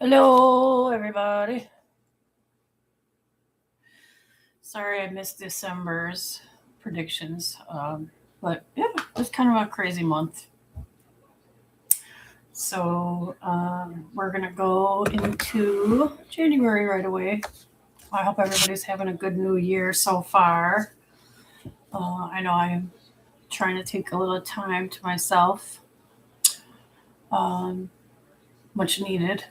Hello, everybody. Sorry I missed December's predictions, but yeah, it was kind of a crazy month. So we're gonna go into January right away. I hope everybody's having a good new year so far. I know I'm trying to take a little time to myself, um, much needed.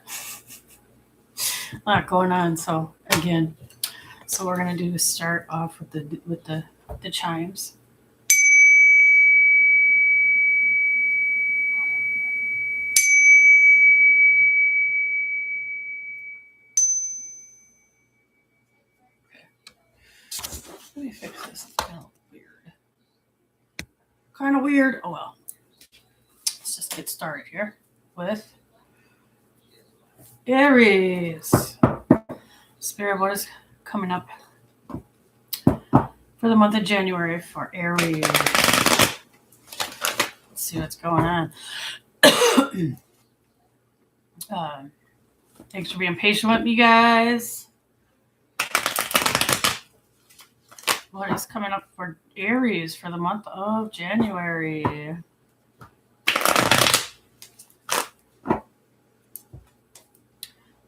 A lot going on. So again, so we're gonna do start off with the chimes. Let me fix this. It's kind of weird. Kind of weird. Oh well. Let's just get started here with Aries. Spirit, what is coming up for the month of January for Aries? Let's see what's going on. um, Thanks for being patient with me, guys. What is coming up for Aries for the month of January?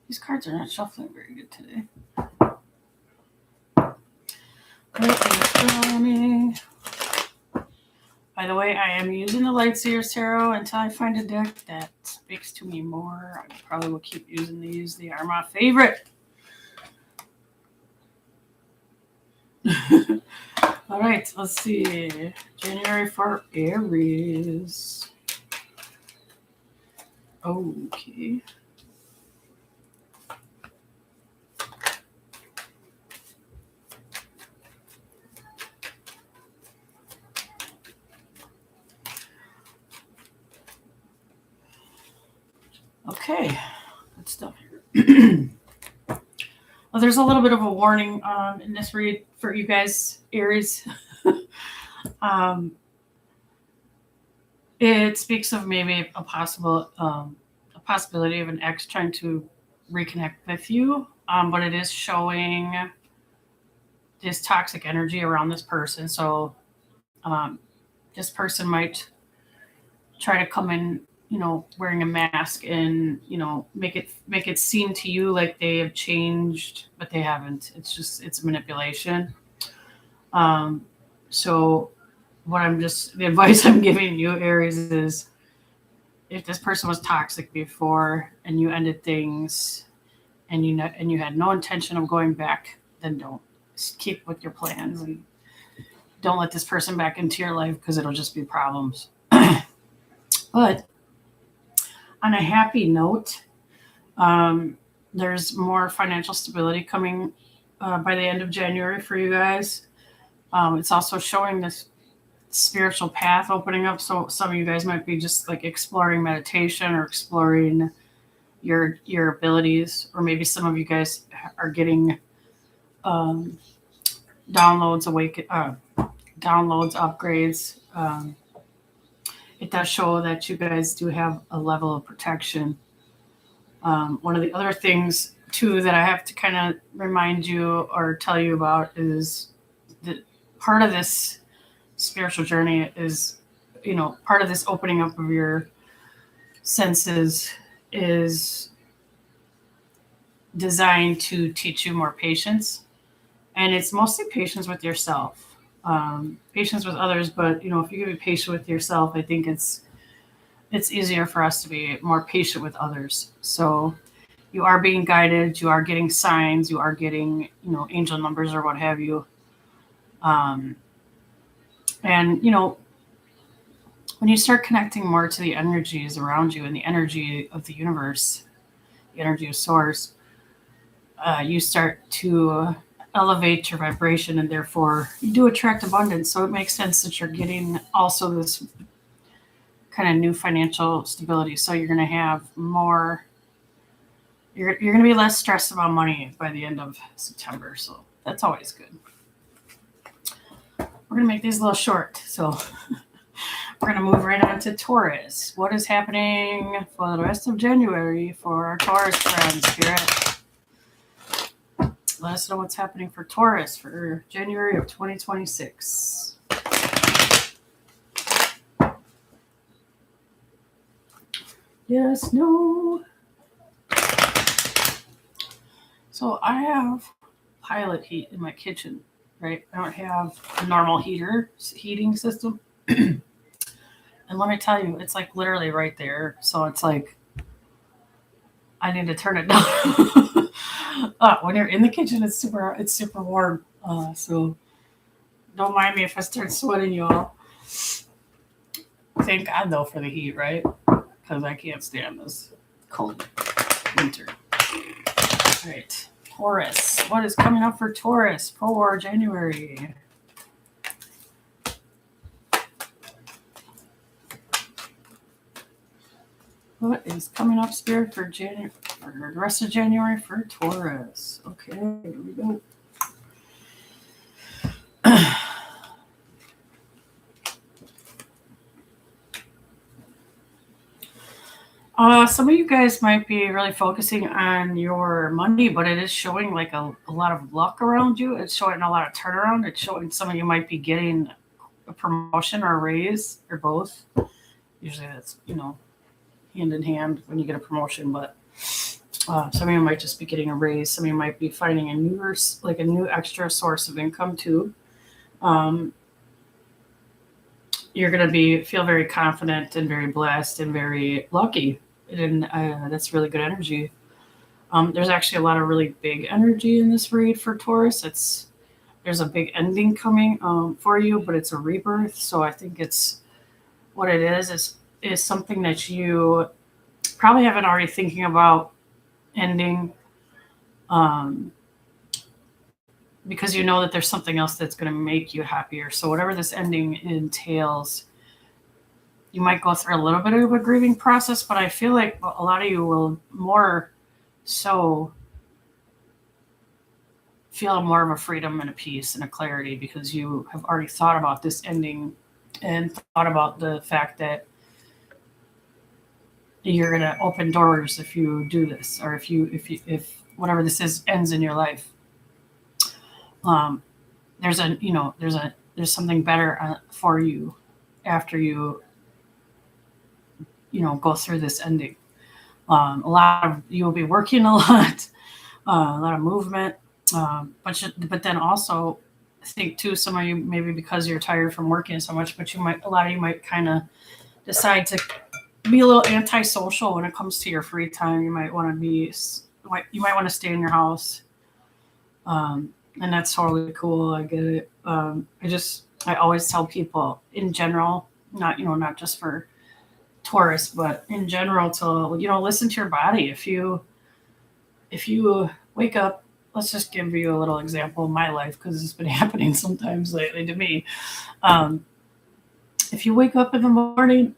These cards are not shuffling very good today. By the way, I am using the Lightseers Tarot until I find a deck that speaks to me more. I probably will keep using these. They are my favorite. All right, let's see. January for Aries. Okay. Okay, good stuff here. Well, there's a little bit of a warning in this read for you guys, Aries. um, it speaks of maybe a possibility of an ex trying to reconnect with you, but it is showing this toxic energy around this person. So this person might try to come in, wearing a mask and make it seem to you like they have changed, but they haven't. It's manipulation. So the advice I'm giving you, Aries, is if this person was toxic before and you ended things and you had no intention of going back, then don't. Just keep with your plans and don't let this person back into your life because it'll just be problems. But on a happy note, there's more financial stability coming by the end of January for you guys. It's also showing this spiritual path opening up. So some of you guys might be just like exploring meditation or exploring your abilities, or maybe some of you guys are getting um, downloads, downloads, upgrades. It does show that you guys do have a level of protection. One of the other things too that I have to kind of remind you or tell you about is that part of this spiritual journey is, part of this opening up of your senses is designed to teach you more patience. And it's mostly patience with yourself, patience with others. But, if you can be patient with yourself, I think it's easier for us to be more patient with others. So you are being guided, you are getting signs, you are getting, angel numbers or what have you. Um, and, when you start connecting more to the energies around you and the energy of the universe, the energy of source, you start to elevate your vibration, and therefore you do attract abundance. So it makes sense that you're getting also this kind of new financial stability. So you're going to have more, you're going to be less stressed about money by the end of September. So that's always good. We're going to make these a little short. So We're going to move right on to Taurus. What is happening for the rest of January for our Taurus friends, Spirit? Let us know what's happening for Taurus for January of 2026. Yes, no. So I have pilot heat in my kitchen, right? I don't have a normal heating system. And let me tell you, it's like literally right there. So it's like I need to turn it down. When you're in the kitchen, it's super warm. So don't mind me if I start sweating, y'all. Thank God though for the heat, right? Because I can't stand this cold winter. All right, Taurus. What is coming up for Taurus for January? What is coming up, Spirit, for the rest of January for Taurus? Okay, here we go. Some of you guys might be really focusing on your money, but it is showing like a lot of luck around you. It's showing a lot of turnaround. It's showing some of you might be getting a promotion or a raise or both. Usually that's, hand in hand when you get a promotion, but some of you might just be getting a raise. Some of you might be finding a new extra source of income too. You're going to feel very confident and very blessed and very lucky. And that's really good energy. There's actually a lot of really big energy in this read for Taurus. There's a big ending coming for you, but it's a rebirth. So I think it's what it is something that you probably haven't already thinking about ending, because you know that there's something else that's going to make you happier. So whatever this ending entails, you might go through a little bit of a grieving process, but I feel like a lot of you will more so feel more of a freedom and a peace and a clarity because you have already thought about this ending and thought about the fact that you're going to open doors if you do this, or if whatever this is ends in your life. There's something better for you after you go through this ending. A lot of you will be working a lot of movement, but then also I think too, some of you maybe because you're tired from working so much, but a lot of you might kind of decide to be a little antisocial when it comes to your free time. You might want to stay in your house, and that's totally cool. I get it. I always tell people in general, not just for Taurus, but in general, to listen to your body. If you wake up, let's just give you a little example of my life because it's been happening sometimes lately to me. If you wake up in the morning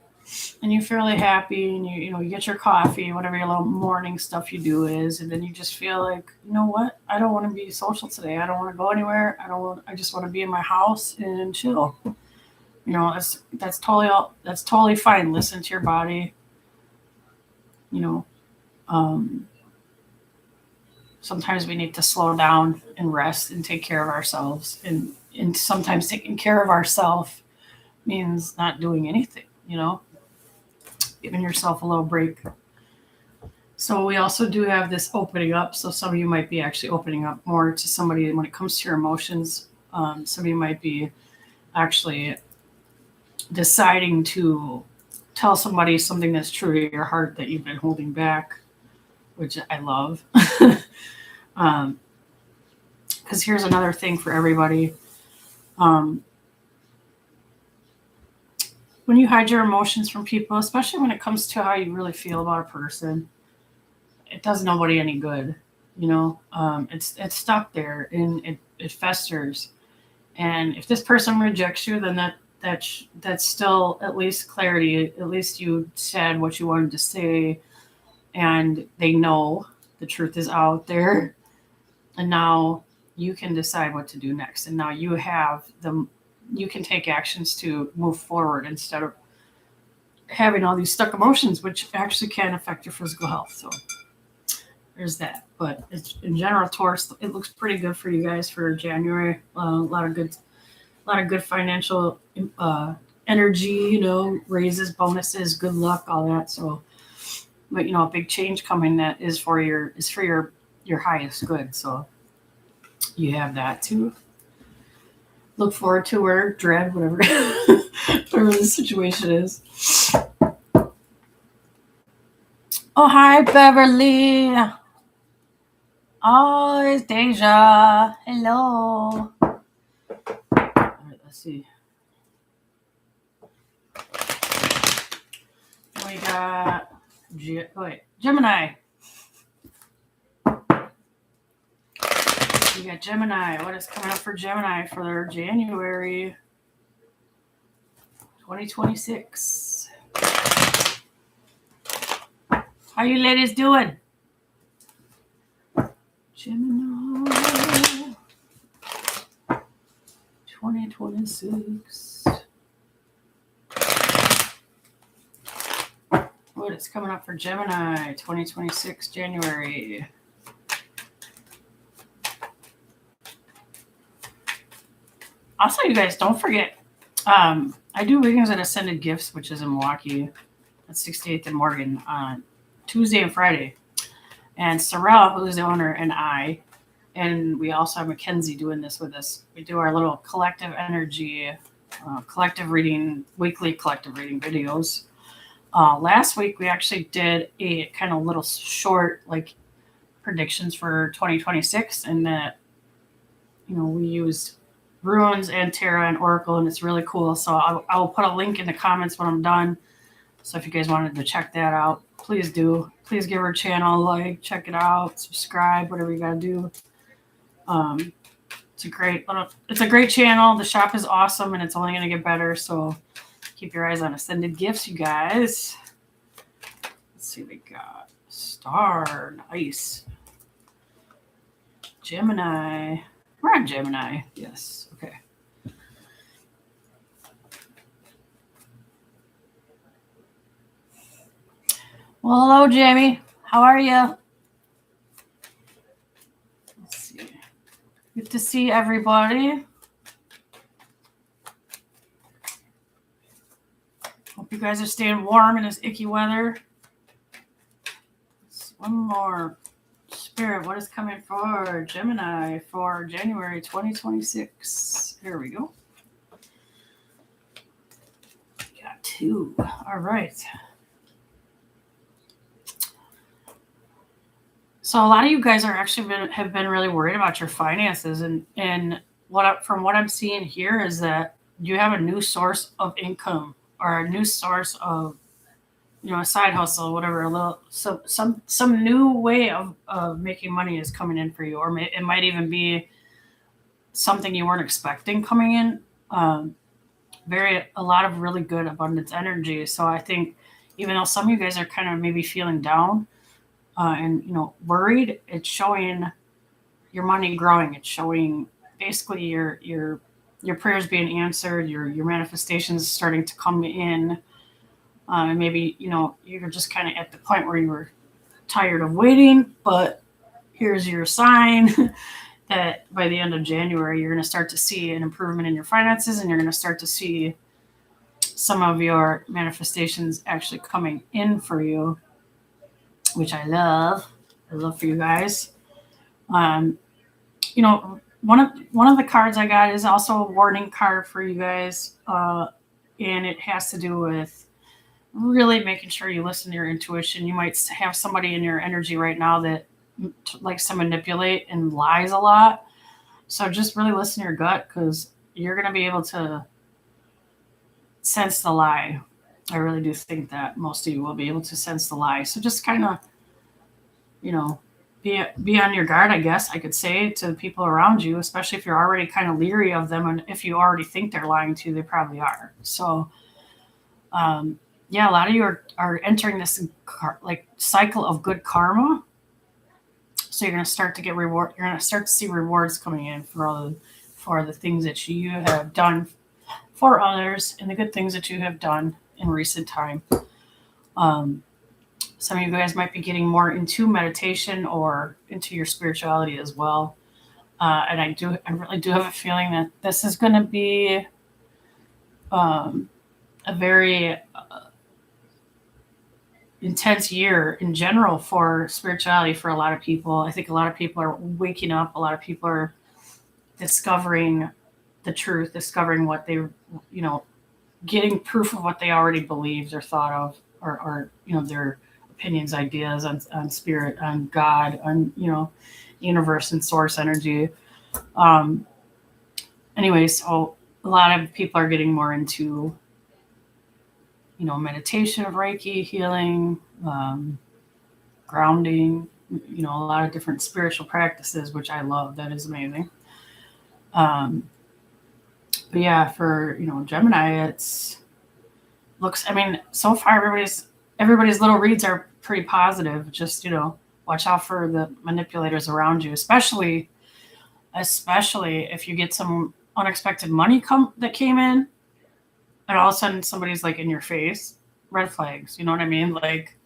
and you're fairly happy and you get your coffee, whatever your little morning stuff you do is, and then you just feel like, you know what, I don't want to be social today. I don't want to go anywhere. I just want to be in my house and chill. That's totally fine. Listen to your body. Sometimes we need to slow down and rest and take care of ourselves. And sometimes taking care of ourselves means not doing anything, giving yourself a little break. So we also do have this opening up. So some of you might be actually opening up more to somebody when it comes to your emotions. Some of you might be actually deciding to tell somebody something that's true to your heart that you've been holding back, which I love. Because here's another thing for everybody. When you hide your emotions from people, especially when it comes to how you really feel about a person, it does nobody any good. It's stuck there and it festers. And if this person rejects you, then that's still at least clarity. At least you said what you wanted to say, and they know the truth is out there. And now you can decide what to do next. And now you can take actions to move forward instead of having all these stuck emotions, which actually can affect your physical health. So there's that. But it's, in general, Taurus, it looks pretty good for you guys for January. A lot of good financial energy. Raises, bonuses, good luck, all that. So, but a big change coming that is for your highest good. So you have that to look forward to, or dread, whatever whatever the situation is. Oh, hi, Beverly. Oh, it's Deja. Hello. All right, let's see. We got Gemini. We got Gemini. What is coming up for Gemini for their January 2026? How you ladies doing? Gemini 2026. What is coming up for Gemini 2026 January? Also, you guys, don't forget, I do readings at Ascended Gifts, which is in Milwaukee at 68th and Morgan on Tuesday and Friday. And Sorrel, who is the owner, and we also have Mackenzie doing this with us. We do our little collective energy, collective reading, weekly collective reading videos. Last week, we actually did a kind of little short, predictions for 2026, and that, we used runes and tarot and oracle, and it's really cool. So I will put a link in the comments when I'm done. So if you guys wanted to check that out, please do. Please give her channel, check it out, subscribe, whatever you gotta do. It's a great channel. The shop is awesome, and it's only gonna get better. So keep your eyes on Ascended Gifts, you guys. Let's see what we got. Star, nice. Gemini. We're on Gemini. Yes. Okay. Well, hello, Jamie. How are you? Let's see. Good to see everybody. Hope you guys are staying warm in this icky weather. One more. Spirit, what is coming for Gemini for January 2026? Here we go. Got two. All right. So a lot of you guys are actually have been really worried about your finances, and from what I'm seeing here is that you have a new source of income, or a new source of, a side hustle, whatever, some new way of making money is coming in for you, or it might even be something you weren't expecting coming in. A lot of really good abundance energy. So I think even though some of you guys are kind of maybe feeling down and worried, it's showing your money growing. It's showing basically your prayers being answered, your manifestations starting to come in. And maybe, you're just kind of at the point where you were tired of waiting, but here's your sign that by the end of January, you're going to start to see an improvement in your finances, and you're going to start to see some of your manifestations actually coming in for you, which I love. I love for you guys. One of the cards I got is also a warning card for you guys, and it has to do with really making sure you listen to your intuition. You might have somebody in your energy right now that likes to manipulate and lies a lot. So just really listen to your gut, because you're going to be able to sense the lie. I really do think that most of you will be able to sense the lie. So just kind of, be on your guard, I guess I could say, to the people around you, especially if you're already kind of leery of them. And if you already think they're lying to you, they probably are. So, a lot of you are entering this cycle of good karma. So you're going to start to get reward. You're going to start to see rewards coming in for the things that you have done for others, and the good things that you have done in recent time. Some of you guys might be getting more into meditation or into your spirituality as well. And I really do have a feeling that this is going to be a very intense year in general for spirituality for a lot of people. I think a lot of people are waking up. A lot of people are discovering the truth, discovering what they, getting proof of what they already believed or thought of, or their opinions, ideas on spirit, on God, on, universe and source energy. Anyway, so a lot of people are getting more into, meditation, of Reiki, healing, grounding, a lot of different spiritual practices, which I love. That is amazing. But yeah, for, Gemini, so far everybody's little reads are pretty positive. Just, watch out for the manipulators around you, especially if you get some unexpected money that came in, and all of a sudden somebody's like in your face. Red flags, you know what I mean? Like,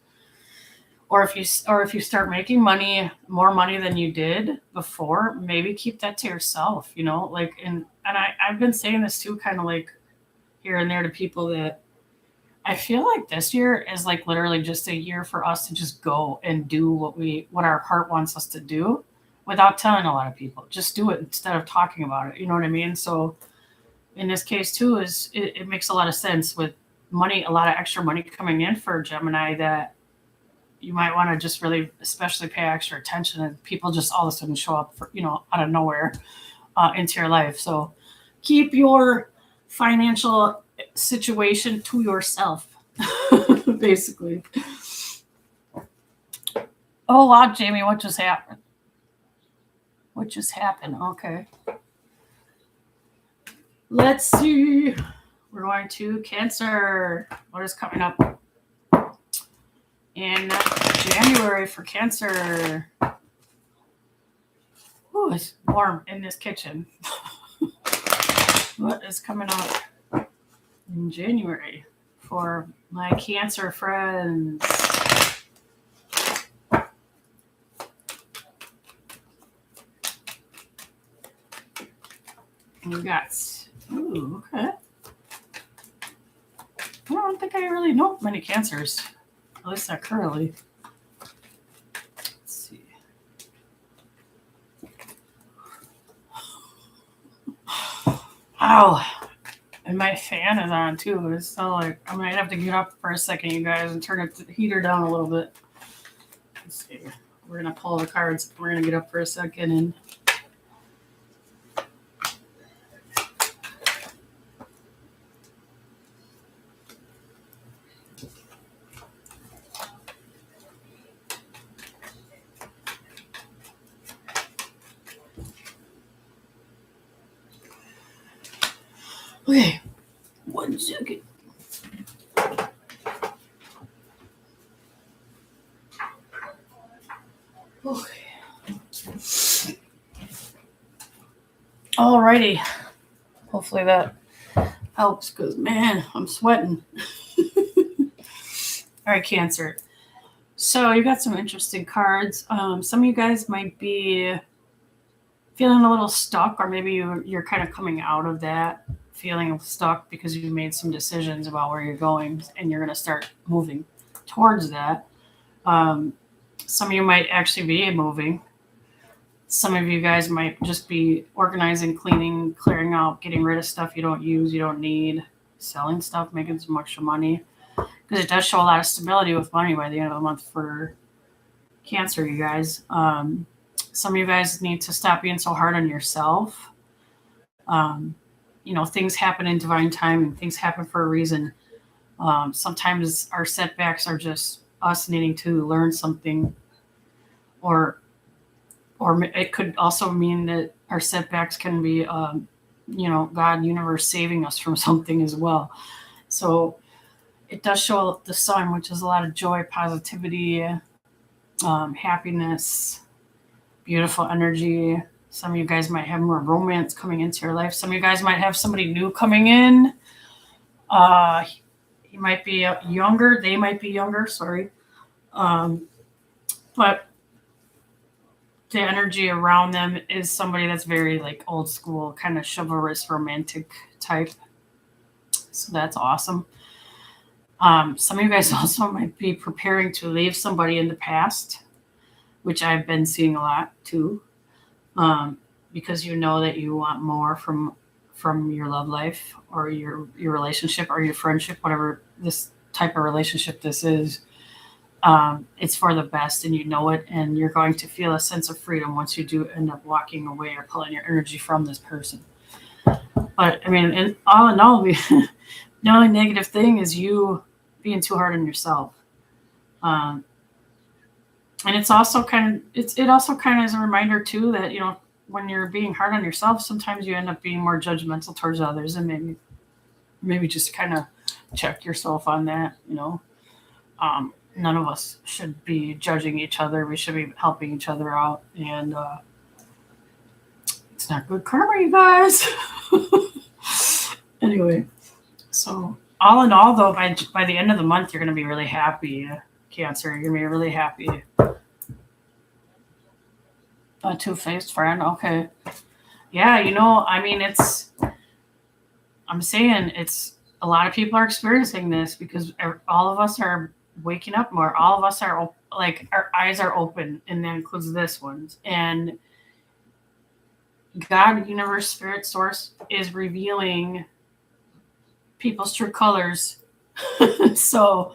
or if you start making more money than you did before, maybe keep that to yourself, like, and I've been saying this too, kind of like here and there to people, that I feel like this year is like literally just a year for us to just go and do what our heart wants us to do without telling a lot of people. Just do it instead of talking about it. You know what I mean? So in this case too, it makes a lot of sense with money, a lot of extra money coming in for Gemini, that you might want to just really, especially pay extra attention, and people just all of a sudden show up out of nowhere into your life. So keep your financial situation to yourself, basically. Oh wow, Jamie, what just happened? Okay. Let's see. We're going to Cancer. What is coming up in January for Cancer? Oh, it's warm in this kitchen. What is coming up in January for my Cancer friends? We got, okay. I don't think I really know many Cancers, at least not currently. Let's see. Ow. And my fan is on too. It's so like, I might have to get up for a second, you guys, and turn the heater down a little bit. Let's see. We're going to pull the cards. We're going to get up for a second and okay, 1 second. Okay. Alrighty. Hopefully that helps, because man, I'm sweating. All right, Cancer. So you got some interesting cards. Some of you guys might be feeling a little stuck, or maybe you're kind of coming out of that feeling stuck because you made some decisions about where you're going, and you're going to start moving towards that. Some of you might actually be moving. Some of you guys might just be organizing, cleaning, clearing out, getting rid of stuff you don't use, you don't need, selling stuff, making some extra money. Because it does show a lot of stability with money by the end of the month for Cancer, you guys. Some of you guys need to stop being so hard on yourself. Things happen in divine time, and things happen for a reason. Sometimes our setbacks are just us needing to learn something, or it could also mean that our setbacks can be, God, universe saving us from something as well. So it does show the sun, which is a lot of joy, positivity, happiness, beautiful energy. Some of you guys might have more romance coming into your life. Some of you guys might have somebody new coming in. He might be younger. They might be younger. Sorry. Um, but the energy around them is somebody that's very like old school, kind of chivalrous, romantic type. So that's awesome. Some of you guys also might be preparing to leave somebody in the past, which I've been seeing a lot too, because you know that you want more from your love life or your relationship or your friendship, whatever this type of relationship this is. It's for the best, and you know it, and you're going to feel a sense of freedom once you do end up walking away or pulling your energy from this person. But I mean, in all, the only negative thing is you being too hard on yourself. Um, and it's also it also kind of is a reminder too that when you're being hard on yourself, sometimes you end up being more judgmental towards others, and maybe just kind of check yourself on that. None of us should be judging each other. We should be helping each other out, and it's not good karma, you guys. Anyway, so all in all, though, by the end of the month, you're going to be really happy, Cancer. You're going to be really happy. A two-faced friend, okay. Yeah, I mean, I'm saying it's a lot of people are experiencing this because all of us are waking up more. All of us are like our eyes are open, and that includes this one. And God, universe, spirit, source is revealing people's true colors. So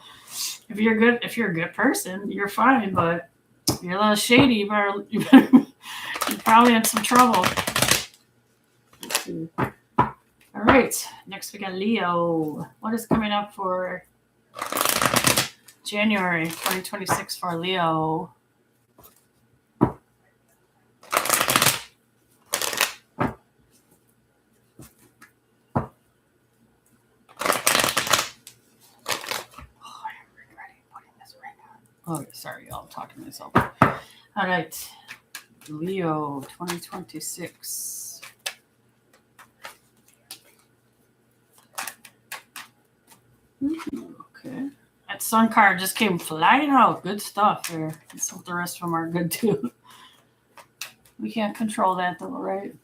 if you're a good person, you're fine. But if you're a little shady, you're probably in some trouble. All right, next we got Leo. What is coming up for January 2026 for Leo? Oh, sorry, y'all. I'm talking to myself. All right. Leo 2026. Okay. That sun card just came flying out. Good stuff there. Let's hope the rest of them are good too. We can't control that though, right?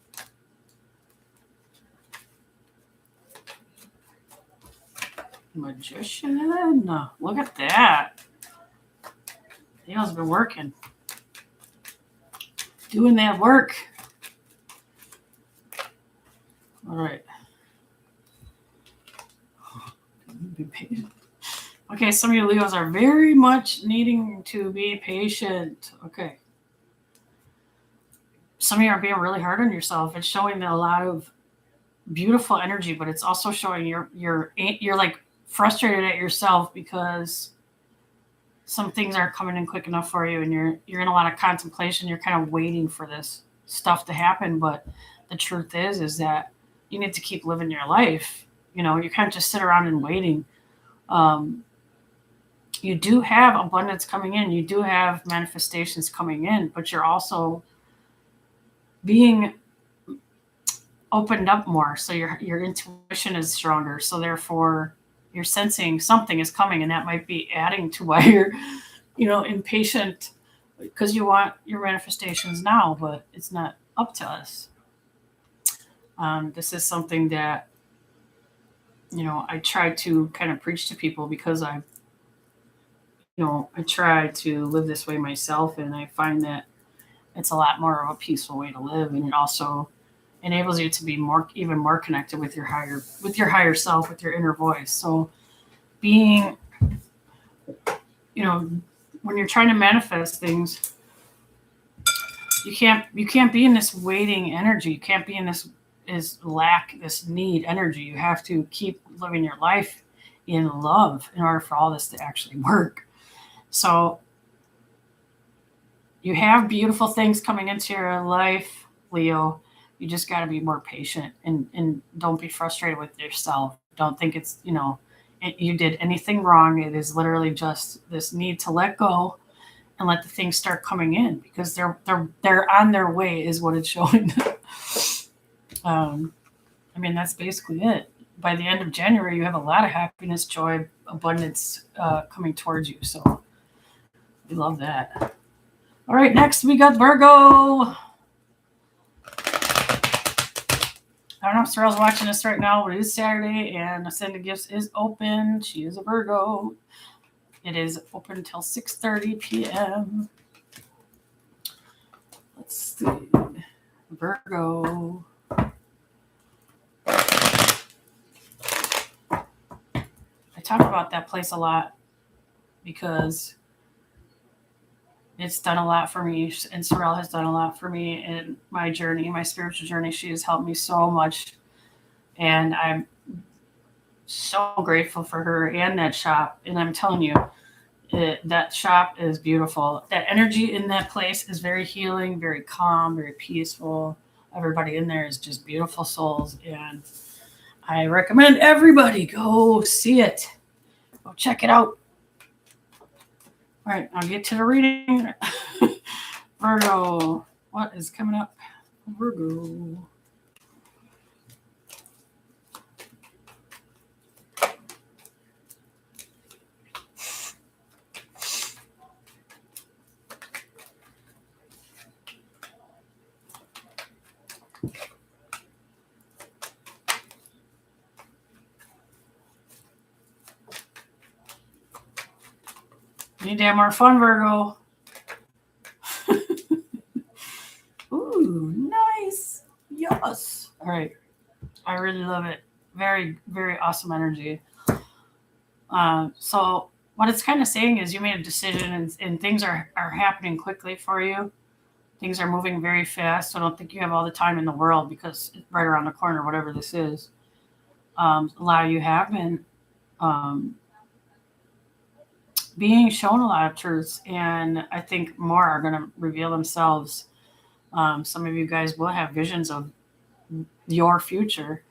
Magician. Look at that. Leo's been working. Doing that work. All right. Be patient. Okay, some of you Leos are very much needing to be patient. Okay. Some of you are being really hard on yourself. It's showing a lot of beautiful energy, but it's also showing you're like frustrated at yourself because some things aren't coming in quick enough for you, and you're in a lot of contemplation. You're kind of waiting for this stuff to happen, but the truth is that you need to keep living your life. You can't just sit around and waiting. You do have abundance coming in. You do have manifestations coming in, but you're also being opened up more. So your intuition is stronger. So therefore, you're sensing something is coming, and that might be adding to why you're, impatient, because you want your manifestations now, but it's not up to us. This is something that, I try to kind of preach to people because I try to live this way myself, and I find that it's a lot more of a peaceful way to live, and it also enables you to be even more connected with your higher self, with your inner voice. So being, when you're trying to manifest things, you can't be in this waiting energy. You can't be in this this need energy. You have to keep living your life in love in order for all this to actually work. So you have beautiful things coming into your life, Leo. You just got to be more patient, and don't be frustrated with yourself. Don't think it's, you did anything wrong. It is literally just this need to let go and let the things start coming in, because they're on their way is what it's showing. I mean, that's basically it. by the end of January, you have a lot of happiness, joy, abundance coming towards you. So we love that. All right, next we got Virgo. I don't know if Sorrel's watching this right now, but it is Saturday and Sending Gifts is open. She is a Virgo. It is open until 6:30 p.m. Let's see. Virgo. I talk about that place a lot because it's done a lot for me, and Sorrel has done a lot for me in my journey, my spiritual journey. She has helped me so much, and I'm so grateful for her and that shop. And I'm telling you, that shop is beautiful. That energy in that place is very healing, very calm, very peaceful. Everybody in there is just beautiful souls, and I recommend everybody go see it. Go check it out. All right, I'll get to the reading. Virgo, what is coming up? Virgo. You need to have more fun, Virgo. Ooh, nice. Yes. All right. I really love it. Very, very awesome energy. So what it's kind of saying is you made a decision and things are happening quickly for you. Things are moving very fast. So I don't think you have all the time in the world because it's right around the corner, whatever this is. A lot of you have been being shown a lot of truths, and I think more are going to reveal themselves. Some of you guys will have visions of your future.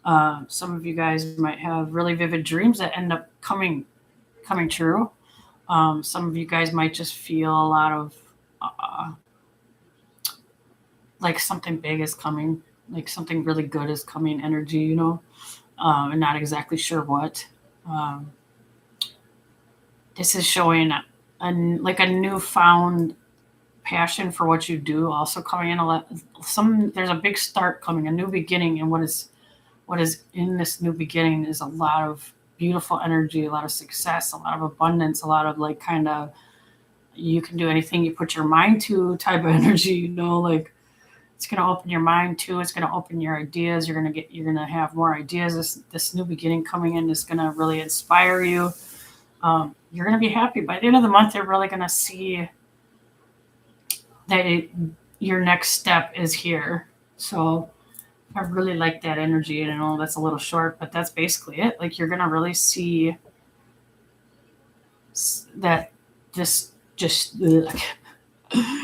Some of you guys might have really vivid dreams that end up coming true. Some of you guys might just feel a lot of like something big is coming, like something really good is coming energy, and not exactly sure what. This is showing like a newfound passion for what you do also coming in. There's a big start coming, a new beginning, and what is in this new beginning is a lot of beautiful energy, a lot of success, a lot of abundance, a lot of like kind of you can do anything you put your mind to type of energy, like it's going to open your mind too. It's going to open your ideas. You're going to have more ideas. This new beginning coming in is going to really inspire you. You're going to be happy. By the end of the month, you're really going to see that your next step is here. So I really like that energy. And I know that's a little short, but that's basically it. Like you're going to really see that this just,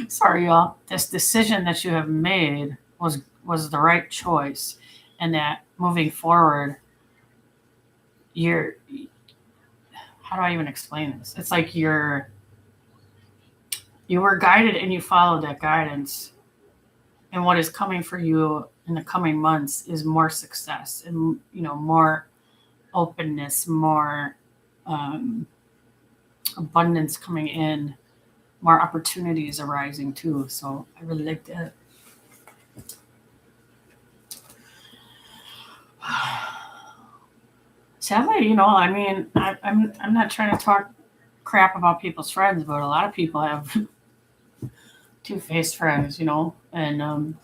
sorry, y'all, this decision that you have made was the right choice. And that moving forward, how do I even explain this? It's like you were guided and you followed that guidance. And what is coming for you in the coming months is more success and, more openness, more abundance coming in, more opportunities arising too. So I really like that. Sadly, I'm not trying to talk crap about people's friends, but a lot of people have two-faced friends, and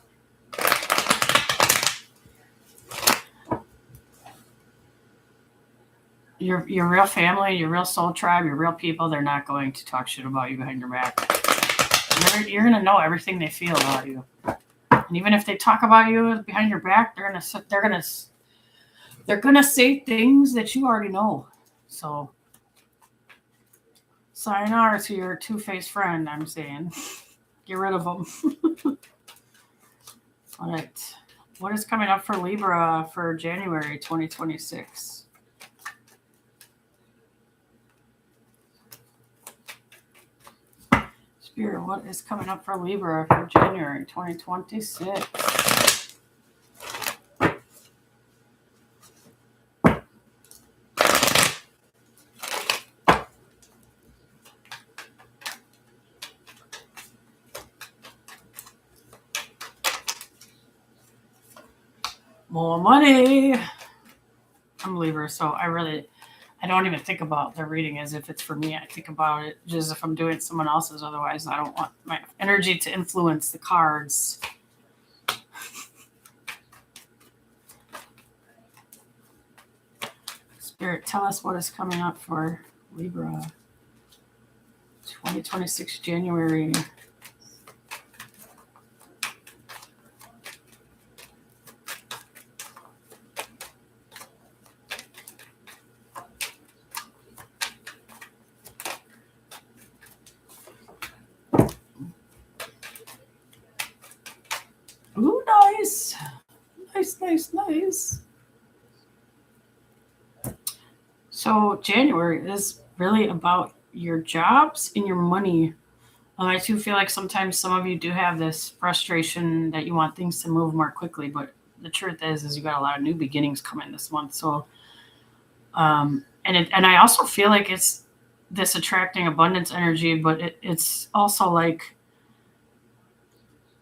your real family, your real soul tribe, your real people, they're not going to talk shit about you behind your back. You're going to know everything they feel about you. And even if they talk about you behind your back, they're going to say things that you already know. So sayonara to your two-faced friend, I'm saying. Get rid of them. All right. What is coming up for Libra for January 2026? Spirit, what is coming up for Libra for January 2026? more money. I'm a Libra, so I don't even think about the reading as if it's for me. I think about it just if I'm doing someone else's. Otherwise, I don't want my energy to influence the cards. Spirit, tell us what is coming up for Libra 2026 January. Ooh, nice. Nice. So January is really about your jobs and your money. I too feel like sometimes some of you do have this frustration that you want things to move more quickly, but the truth is you got a lot of new beginnings coming this month. So, and I also feel like it's this attracting abundance energy, but it's also like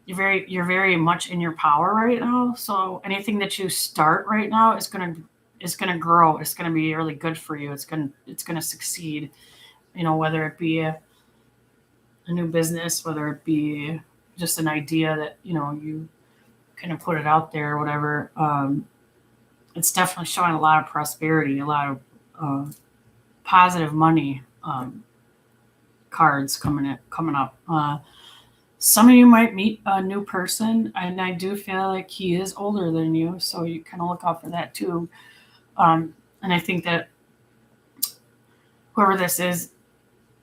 you're very much in your power right now. So anything that you start right now is gonna grow. It's gonna be really good for you. It's gonna succeed. Whether it be a new business, whether it be just an idea that you kind of put it out there or whatever. It's definitely showing a lot of prosperity, a lot of positive money cards coming up. Some of you might meet a new person, and I do feel like he is older than you, so you kind of look out for that too. And I think that whoever this is,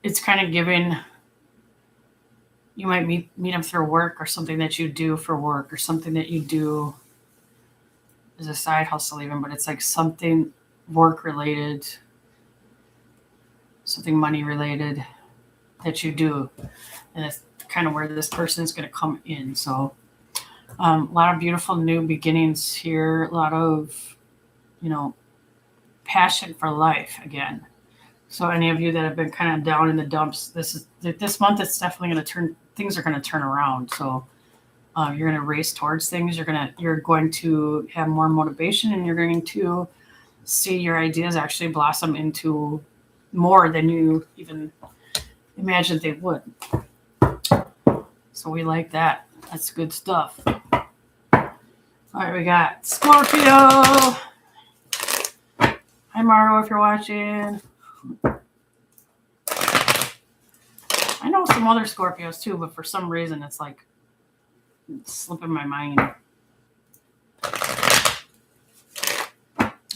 it's kind of giving. You might meet him through work or something that you do for work or something that you do as a side hustle even, but it's like something work related, something money related that you do. And it's kind of where this person is going to come in. So a lot of beautiful new beginnings here, a lot of, passion for life again. So any of you that have been kind of down in the dumps, this month it's definitely going to things are going to turn around. So you're going to race towards things. You're going to have more motivation, and you're going to see your ideas actually blossom into more than you even imagined they would. So we like that. That's good stuff. All right, we got Scorpio. Hi, Maro, if you're watching. I know some other Scorpios too, but for some reason it's like slipping my mind.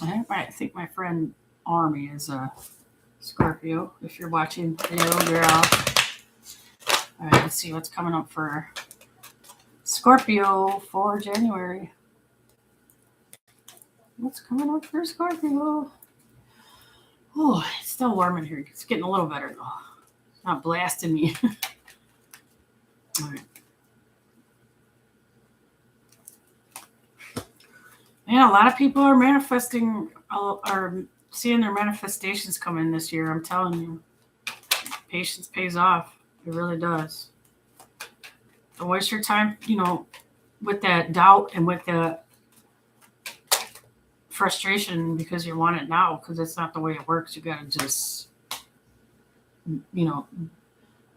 I think my friend Army is a Scorpio. If you're watching, hello, girl. All right, let's see what's coming up for Scorpio for January. What's coming up for Scorpio? Oh, it's still warm in here. It's getting a little better though. It's not blasting me. All right. Yeah, a lot of people are manifesting, are seeing their manifestations come in this year. I'm telling you, patience pays off. It really does. Don't waste your time, with that doubt and with the frustration because you want it now, because it's not the way it works. You got to just,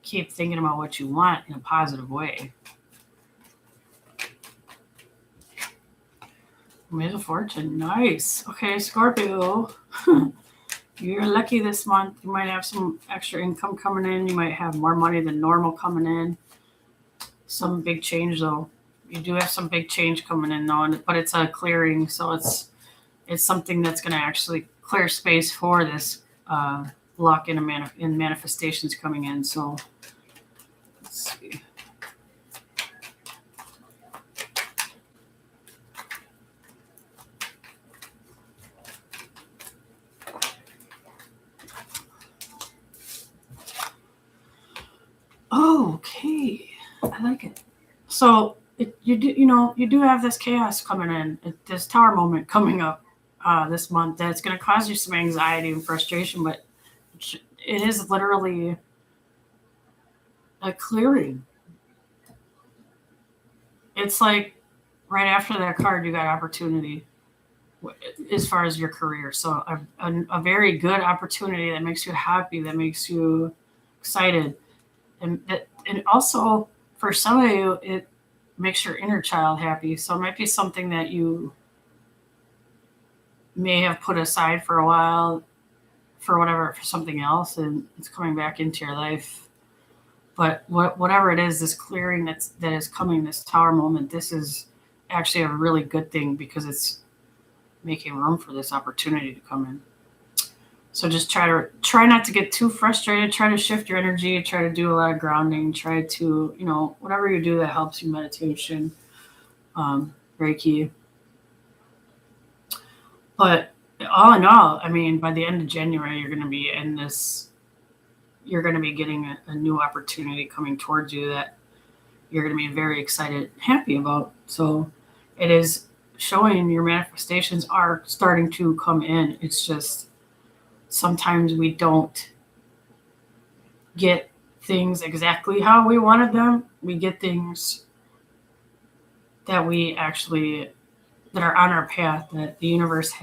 keep thinking about what you want in a positive way. Wheel of Fortune, nice. Okay, Scorpio, you're lucky this month. You might have some extra income coming in. You might have more money than normal coming in. Some big change though. You do have some big change coming in though, but it's a clearing, so it's something that's going to actually clear space for this luck in manifestations coming in. So let's see. Okay, I like it. So you do have this chaos coming in, this tower moment coming up this month that's going to cause you some anxiety and frustration, but it is literally a clearing. It's like right after that card, you got opportunity. as far as your career. So a very good opportunity that makes you happy, that makes you excited, and also for some of you, it makes your inner child happy. So it might be something that you may have put aside for a while for something else, and it's coming back into your life. But whatever it is, this clearing that is coming, this tower moment, this is actually a really good thing because it's making room for this opportunity to come in. So just try not to get too frustrated. Try to shift your energy. Try to do a lot of grounding. Try to whatever you do that helps you, meditation, Reiki. But all in all, I mean, by the end of January, you're going to be in this. You're going to be getting a new opportunity coming towards you that you're going to be very excited, happy about. So it is showing your manifestations are starting to come in. It's just sometimes we don't get things exactly how we wanted them. We get things that that are on our path, that the universe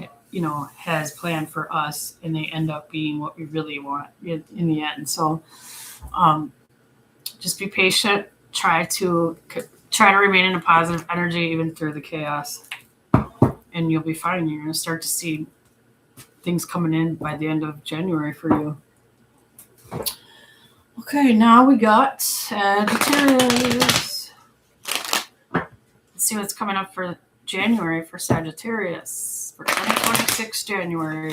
has planned for us, and they end up being what we really want in the end. So just be patient. Try to remain in a positive energy even through the chaos, and you'll be fine. You're going to start to see things coming in by the end of January for you. Okay, now we got Sagittarius. Let's see what's coming up for January for Sagittarius for 2026 January.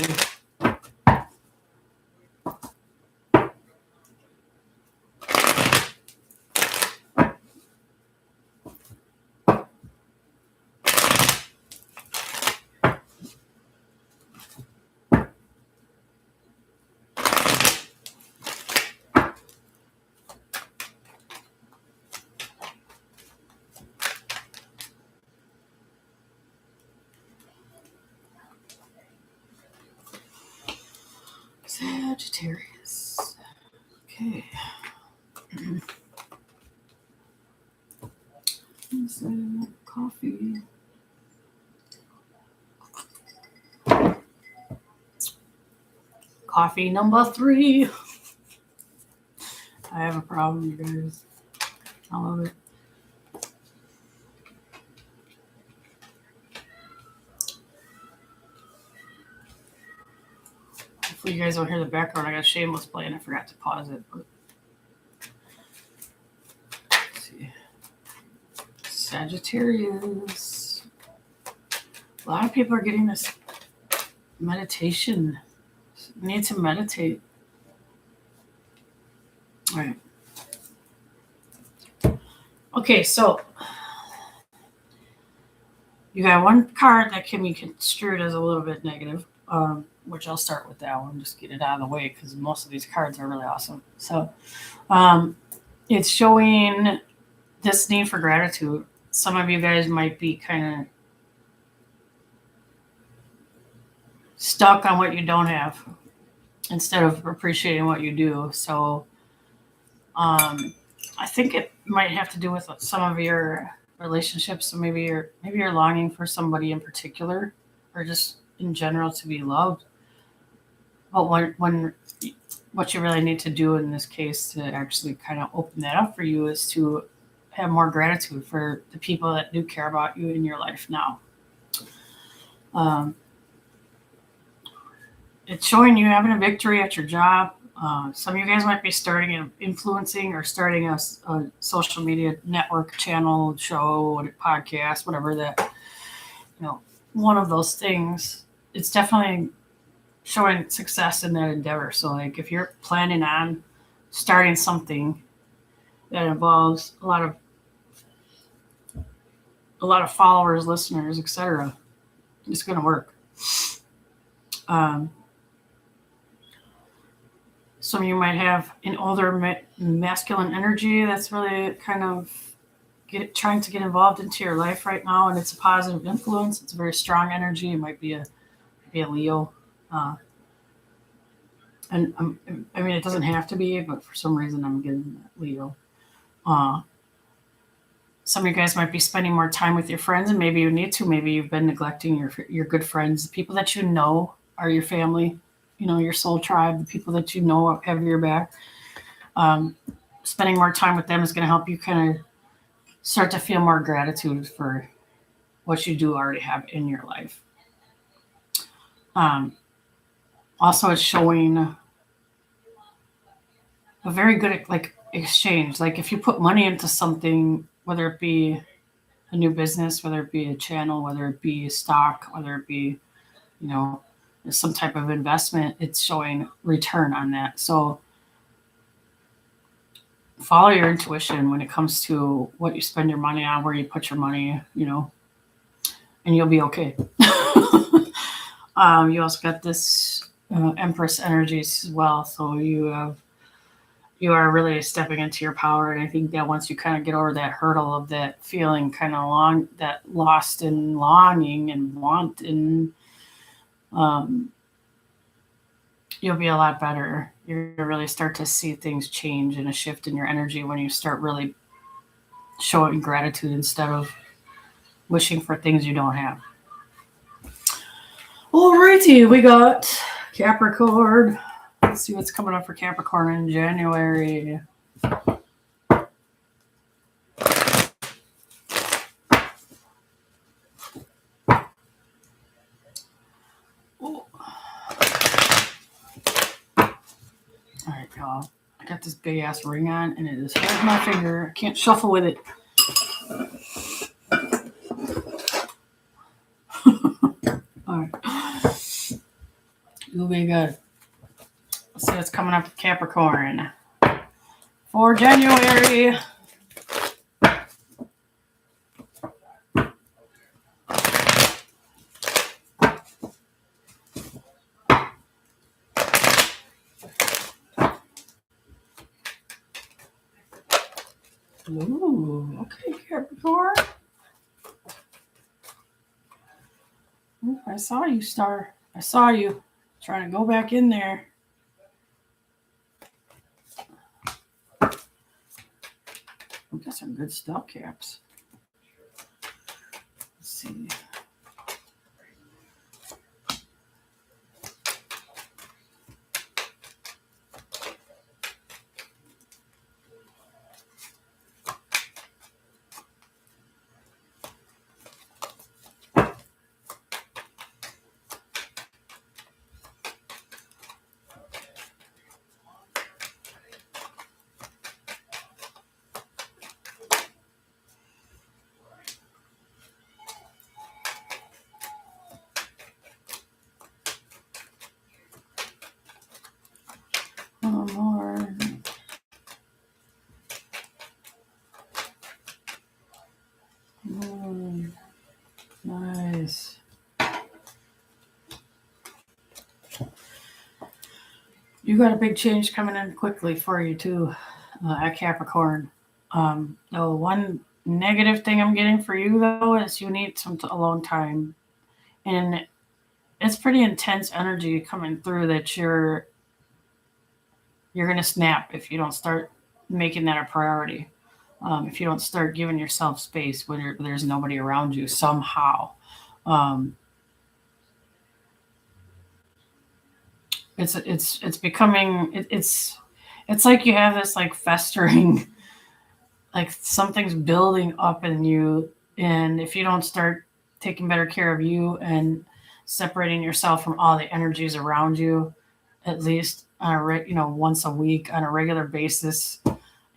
Sagittarius. Okay. Coffee. Coffee number 3. I have a problem, you guys. I love it. Hopefully you guys don't hear the background. I got Shameless playing. I forgot to pause it. But let's see. Sagittarius. A lot of people are getting this meditation. You need to meditate. All right. Okay, so you got one card that can be construed as a little bit negative, which I'll start with that one, just get it out of the way because most of these cards are really awesome. So it's showing this need for gratitude. Some of you guys might be kind of stuck on what you don't have instead of appreciating what you do. So I think it might have to do with some of your relationships. So maybe you're longing for somebody in particular, or just in general to be loved. But when what you really need to do in this case to actually kind of open that up for you is to have more gratitude for the people that do care about you in your life now. It's showing you having a victory at your job. Some of you guys might be starting and influencing or starting a social media network channel, show, podcast, whatever that, one of those things. It's definitely showing success in that endeavor. So like if you're planning on starting something that involves a lot of followers, listeners, etc., it's going to work. Some of you might have an older masculine energy that's really kind of trying to get involved into your life right now, and it's a positive influence. It's a very strong energy. It might be a Leo. And I mean, it doesn't have to be, but for some reason I'm getting Leo. Some of you guys might be spending more time with your friends, and maybe you need to. Maybe you've been neglecting your good friends, the people that you know are your family, your soul tribe, the people that you know have your back. Um, Spending more time with them is going to help you kind of start to feel more gratitude for what you do already have in your life. Um, Also, it's showing a very good like exchange. Like if you put money into something, whether it be a new business, whether it be a channel, whether it be stock, whether it be you know some type of investment, it's showing return on that. So follow your intuition when it comes to what you spend your money on, where you put your money, and you'll be okay. You also got this Empress energies as well, so you are really stepping into your power. And I think that once you kind of get over that hurdle of that feeling kind of that lost and longing and want, and you'll be a lot better. You're going to really start to see things change and a shift in your energy when you start really showing gratitude instead of wishing for things you don't have. Alrighty, we got Capricorn. Let's see what's coming up for Capricorn in January. All right, y'all. I got this big ass ring on, and it is hurting my finger. I can't shuffle with it. All right. It'll be good. Let's see what's coming up with Capricorn for January. Ooh, okay, Capricorn. Ooh, I saw you, Star. I saw you trying to go back in there. We got some good stuff, Caps. Let's see. One more. Nice. You got a big change coming in quickly for you too, at Capricorn. The one negative thing I'm getting for you though is you need some alone time, and it's pretty intense energy coming through that you're gonna snap if you don't start making that a priority. If you don't start giving yourself space when there's nobody around you somehow. Um, it's becoming it's like you have this like festering, like something's building up in you, and if you don't start taking better care of you and separating yourself from all the energies around you, at least on once a week on a regular basis,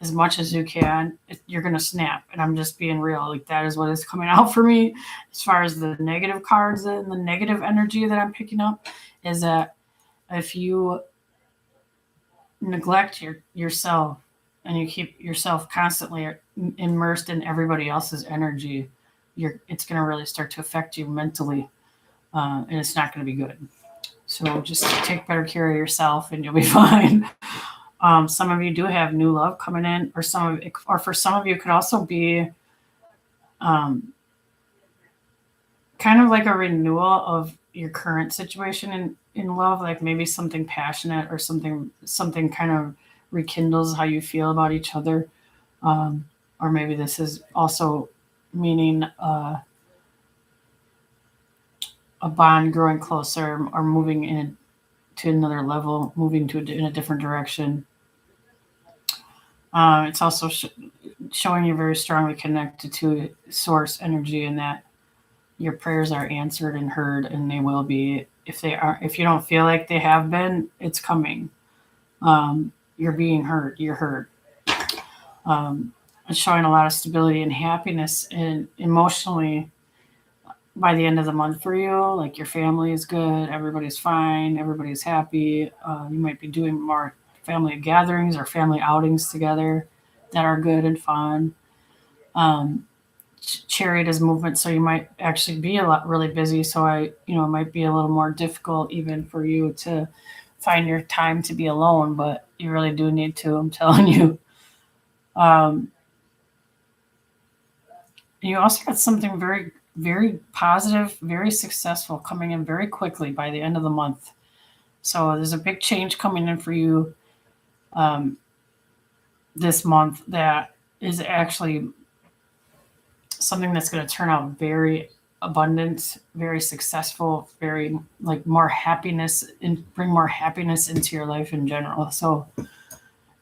as much as you can, you're gonna snap. And I'm just being real. Like that is what is coming out for me, as far as the negative cards and the negative energy that I'm picking up, is that if you neglect yourself and you keep yourself constantly immersed in everybody else's energy, it's going to really start to affect you mentally, and it's not going to be good. So just take better care of yourself, and you'll be fine. Some of you do have new love coming in, or for some of you, it could also be kind of like a renewal of your current situation in love, like maybe something passionate or something kind of rekindles how you feel about each other. or maybe this is also meaning a bond growing closer or moving to another level, moving in a different direction. It's also showing you're very strongly connected to source energy, and that your prayers are answered and heard, and they will be. If you don't feel like they have been, it's coming. You're being heard. You're heard. It's showing a lot of stability and happiness, and emotionally by the end of the month for you. Like, your family is good, everybody's fine, everybody's happy. You might be doing more family gatherings or family outings together that are good and fun. Chariot is movement, so you might actually be really busy. So it might be a little more difficult even for you to find your time to be alone, but you really do need to. I'm telling you. You also got something very, very positive, very successful coming in very quickly by the end of the month. So there's a big change coming in for you this month that is actually something that's going to turn out very abundant, very successful, very like more happiness, and bring more happiness into your life in general. So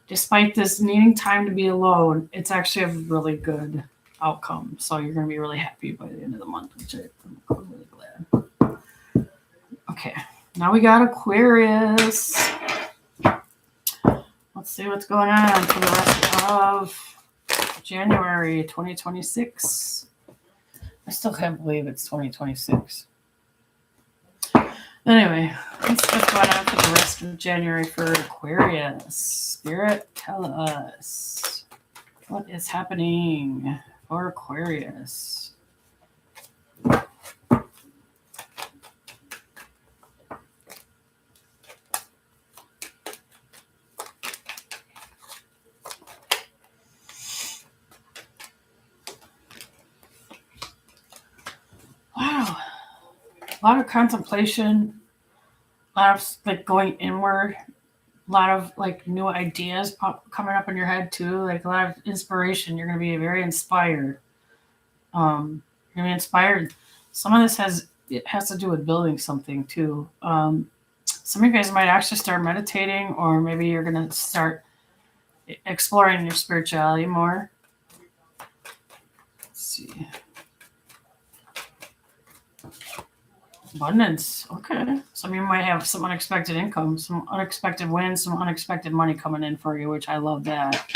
despite this needing time to be alone, it's actually a really good outcome. So you're going to be really happy by the end of the month, which I'm really glad. Okay, now we got Aquarius. Let's see what's going on for the rest of January 2026. I still can't believe it's 2026. Anyway, let's see what's going on for the rest of January for Aquarius. Spirit, tell us what is happening for Aquarius. Wow. A lot of contemplation, a lot of like going inward, a lot of like new ideas coming up in your head too, like a lot of inspiration. You're going to be very inspired. You're going to be inspired. Some of this has to do with building something too. Some of you guys might actually start meditating, or maybe you're going to start exploring your spirituality more. Let's see. Abundance. Okay. Some of you might have some unexpected income, some unexpected wins, some unexpected money coming in for you, which I love that.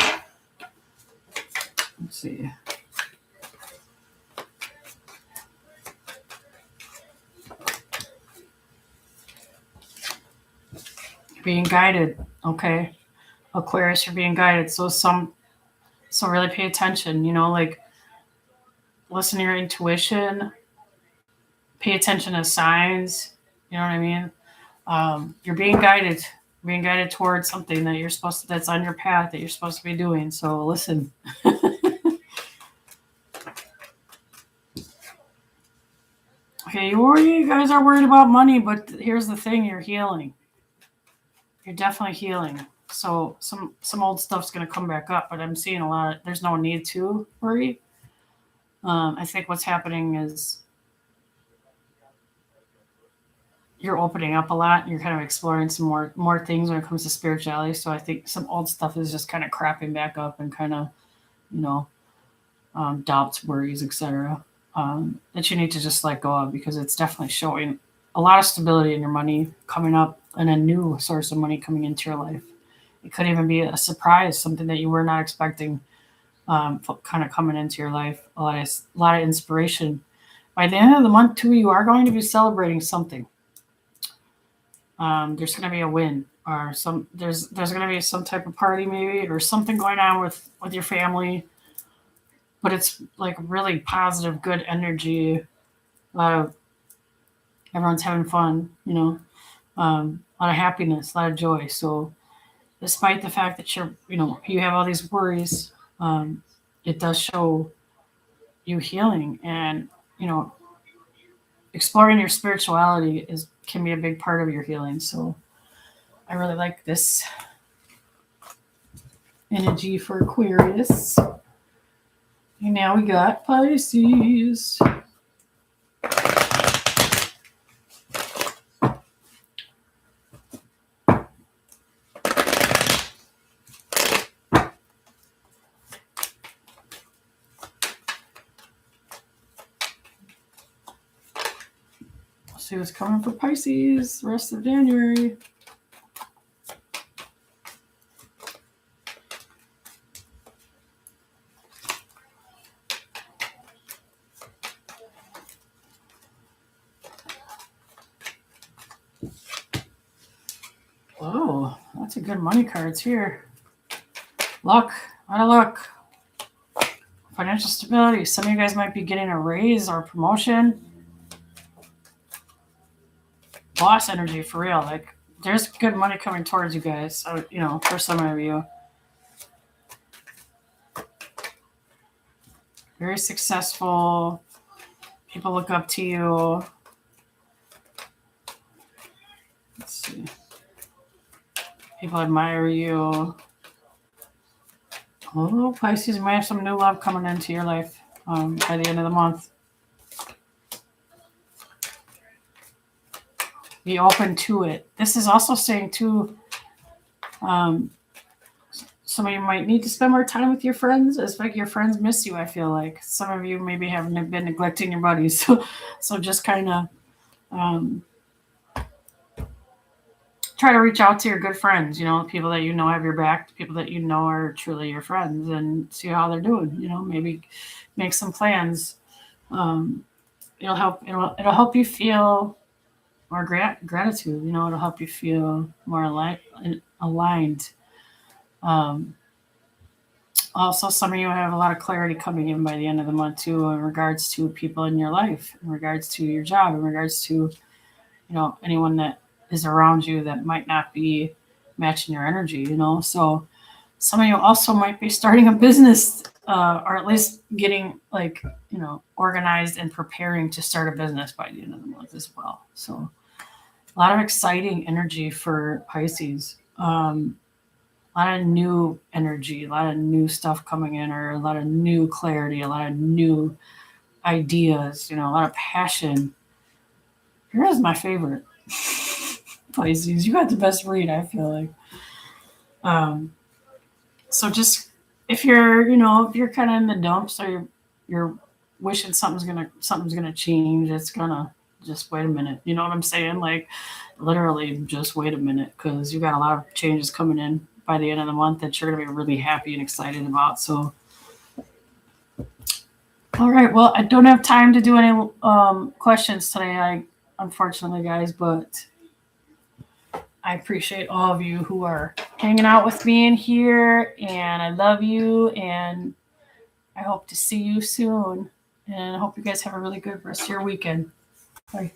Let's see. You're being guided. Okay. Aquarius, you're being guided. So really pay attention, like listen to your intuition. Pay attention to signs. You know what I mean? You're being guided towards something that that's on your path that you're supposed to be doing. So listen. Okay, you guys are worried about money, but here's the thing: you're healing. You're definitely healing. So some old stuff's going to come back up, but I'm seeing there's no need to worry. I think what's happening is you're opening up a lot. You're kind of exploring some more things when it comes to spirituality. So I think some old stuff is just kind of crapping back up and kind of, doubts, worries, etc. That you need to just let go of, because it's definitely showing a lot of stability in your money coming up and a new source of money coming into your life. It could even be a surprise, something that you were not expecting, kind of coming into your life. A lot of inspiration. By the end of the month too, you are going to be celebrating something. There's going to be a win, or there's going to be some type of party maybe, or something going on with your family, but it's like really positive, good energy. Everyone's having fun, a lot of happiness, a lot of joy. So despite the fact that you have all these worries, it does show you healing, and, exploring your spirituality can be a big part of your healing. So I really like this energy for Aquarius. And now we got Pisces. See what's coming for Pisces the rest of January. Oh, lots of good money cards here. Luck, out of luck. Financial stability. Some of you guys might be getting a raise or a promotion. Boss energy for real. Like, there's good money coming towards you guys. So, for some of you. Very successful. People look up to you. Let's see. People admire you. Oh, Pisces, you might have some new love coming into your life by the end of the month. Be open to it. This is also saying, too, some of you might need to spend more time with your friends. It's like your friends miss you, I feel like. Some of you maybe have been neglecting your buddies. So just kind of try to reach out to your good friends, people that have your back, people that are truly your friends, and see how they're doing. Maybe make some plans. It'll help you feel more gratitude. It'll help you feel more aligned. Also, some of you have a lot of clarity coming in by the end of the month too, in regards to people in your life, in regards to your job, in regards to anyone that is around you that might not be matching your energy. So some of you also might be starting a business, or at least getting organized and preparing to start a business by the end of the month as well. So a lot of exciting energy for Pisces. A lot of new energy, a lot of new stuff coming in, or a lot of new clarity, a lot of new ideas, a lot of passion. Here is my favorite. Pisces, you got the best read, I feel like. So just if you're kind of in the dumps, or you're wishing something's gonna change, it's gonna just wait a minute. You know what I'm saying? Like, literally, just wait a minute, because you got a lot of changes coming in by the end of the month that you're gonna be really happy and excited about. So, all right. Well, I don't have time to do any questions today, unfortunately, guys, but I appreciate all of you who are hanging out with me in here, and I love you, and I hope to see you soon, and I hope you guys have a really good rest of your weekend. Bye.